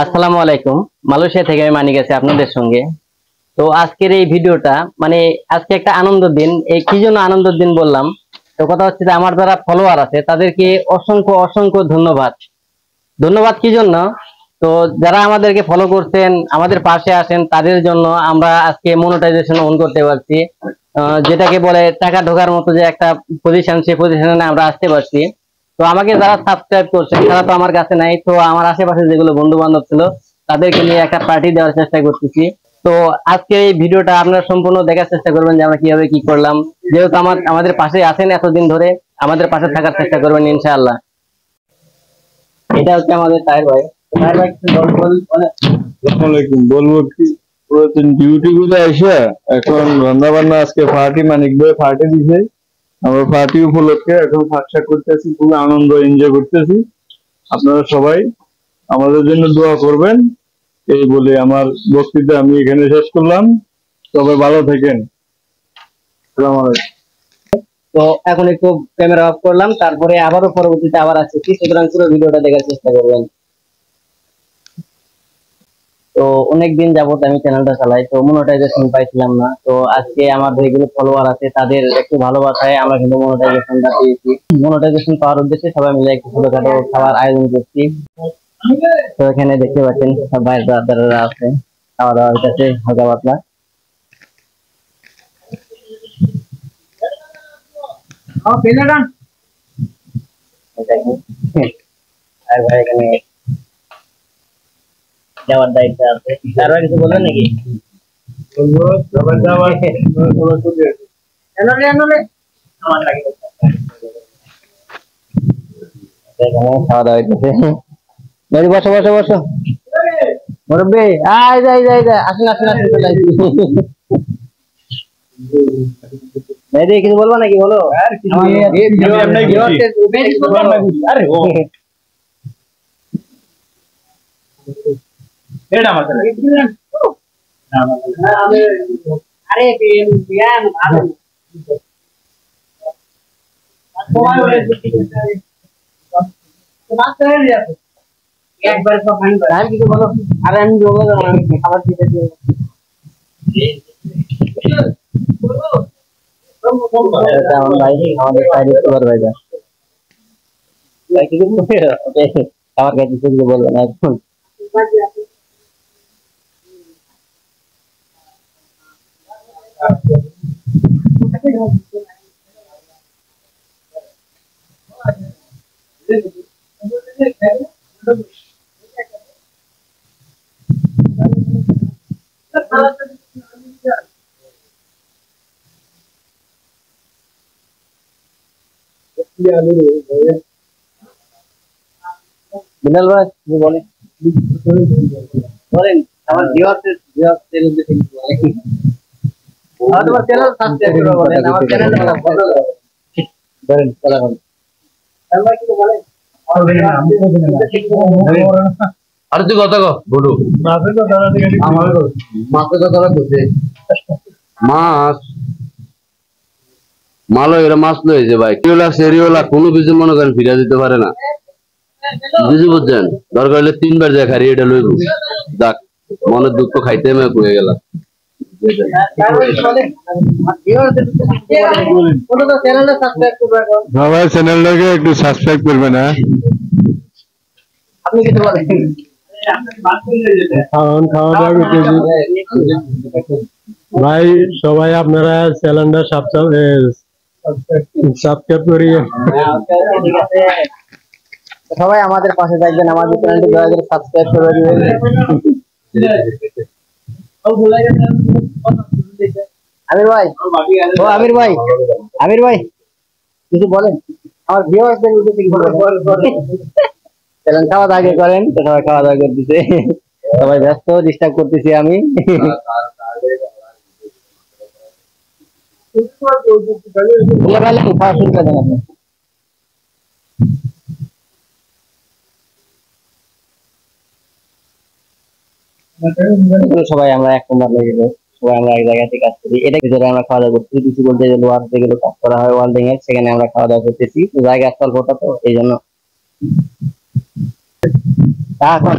আসসালামু আলাইকুম। মালয়েশিয়া থেকে আমি মানিক আছি আপনাদের সঙ্গে। তো আজকের এই ভিডিওটা মানে আজকে একটা আনন্দের দিন। এই কি জন্য আনন্দের দিন বললাম, তো কথা হচ্ছে যে আমার যারা ফলোয়ার আছে তাদেরকে অসংখ্য অসংখ্য ধন্যবাদ। ধন্যবাদ কি জন্য? তো যারা আমাদেরকে ফলো করছেন, আমাদের পাশে আছেন, তাদের জন্য আমরা আজকে মনিটাইজেশন অন করতে পারছি। যেটাকে বলে টাকা ঢোকার মতো যে একটা পজিশন, সেই পজিশনে আমরা আসতে পারছি। তো আমাকে যারা সাবস্ক্রাইব করছেন তারা তো আমার কাছে নাই, তো আমার আশেপাশে যেগুলো বন্ধু বান্ধব ছিল তাদেরকে নিয়ে একটা পার্টি দেওয়ার চেষ্টা করতেছি। তো আজকে এই ভিডিওটা আপনারা সম্পূর্ণ দেখার চেষ্টা করবেন যে আমরা কিভাবে কি করলাম। যেহেতু আমাদের পাশে আছেন এতদিন ধরে, আমাদের পাশে থাকার চেষ্টা করবেন ইনশাআল্লাহ। এটা হচ্ছে আমাদের তাহের ভাই। তাহের ভাই কিছু গল্প বলে। আসসালামু আলাইকুম। বলবো কি, পুরাতন ডিউটি গুলো এসে এখন রান্না বান্না আজকে পার্টি মানিক ভাই পার্টি দিছে। আমরা পার্টি উপলক্ষে এখন ফাঁকশাক করতেছি, খুব আনন্দ এনজয় করতেছি। আপনারা সবাই আমাদের জন্য দোয়া করবেন। এই বলে আমার বক্তৃতা আমি এখানে শেষ করলাম। সবাই ভালো থাকেন। আসসালামু আলাইকুম। তো এখন একটু ক্যামেরা অফ করলাম, তারপরে আবারও পরবর্তীতে আবার আসছি, সুতরাং পুরো ভিডিওটা দেখার চেষ্টা করবেন। তো অনেকদিন যাবত আমি চ্যানেলটা চালাই, তো মনিটাইজেশন পাইছিলাম না। তো আজকে আমার যেগুলো ফলোয়ার আছে তাদের একটু ভালোবাসায় আমরা কিন্তু মনিটাইজেশনটা পেয়েছি। মনিটাইজেশন পাওয়ার উদ্দেশ্যে সবাই মিলে একটু ছোটখাটো খাবার আয়োজন করছি। তো এখানে দেখতে পাচ্ছেন সব ভাই ব্রাদাররা আছে, খাওয়া দাওয়া হচ্ছে হালকা পাতলা। আর ভাই এখানে যাওয়ার দায়িত্ব আছে। তারা কিছু বলবেন নাকি? বলবো সবাই যাওয়ার আমার লাগে এখানে খাওয়া দাওয়া হইতেছে। বসো বসো বসো মুরব্বী, আয় যাই যাই যাই, আসুন আসুন আসুন, চলে আসি। মেহেদি কিছু বলবো নাকি? বলো। আরে একবার সব ভাঙি আমি কিছু বলো। আরে আমি বলবো না, আমি খাবার দিতে দিই। এটা আমার ভাই, আমাদের সাইডে সুপারভাইজার। কিছু খাবার খাইতে কিছু বলবো না এখন। বিনাল ভাই কি বলেন? বলেন আমার ভিউয়ারদের উদ্দেশ্যে কিছু বলেন। তোমার চ্যানেল সাবস্ক্রাইব করে বলেন, আমার চ্যানেলটা ফলো করেন কথা বলেন। ভাই কিছু বলেন। আর তুই কথা কো বলু মাছ মালো এরা মাছ লয়েছে ভাই, কেউলা সেরিওলা কোনো কিছু মনে করেন ফিরা দিতে পারে না। বুঝি বুঝছেন, দরকার হলে 3 বার যায় খারি এটা লইব। দেখ মনের দুঃখ খাইতে আমি কয়ে গেলাম। সবাই চ্যানেলটাকে একটু সাবস্ক্রাইব করবেন। হ্যাঁ, আপনি কিছু বলেন। খাওয়া দাওয়া করতেছি ভাই। সবাই আপনারা চ্যানেলটা সাবস্ক্রাইব করিয়ে ঠিক আছে, সবাই আমাদের পাশে থাকবেন, আমাদের চ্যানেলটি দয়া করে সাবস্ক্রাইব করে দিবেন। আমির ভাই, ও আমির ভাই, আমির ভাই কিছু বলেন আমার ভিউয়ারদের উদ্দেশ্যে কিছু বলেন। চ্যানেল খাওয়া দাওয়া আগে করেন, তো সবাই খাওয়া দাওয়া করতেছে, সবাই ব্যস্ত, ডিস্টার্ব করতেছি আমি। বলে ফেলেন, খাওয়া শুরু করে দেন আপনি। সবাই আমরা এক নম্বর লেগে যাই, সবাই আমরা এক জায়গা থেকে কাজ করি। এটা ভিতরে আমরা খাওয়া দাওয়া করতেছি, কিছু বলতে গেলে ওয়ার্ড যেগুলো কাজ করা হয় ওয়ার্ল্ডিং এর, সেখানে আমরা খাওয়া দাওয়া করতেছি। তো জায়গা স্থল ফোটা, তো এই জন্য এখন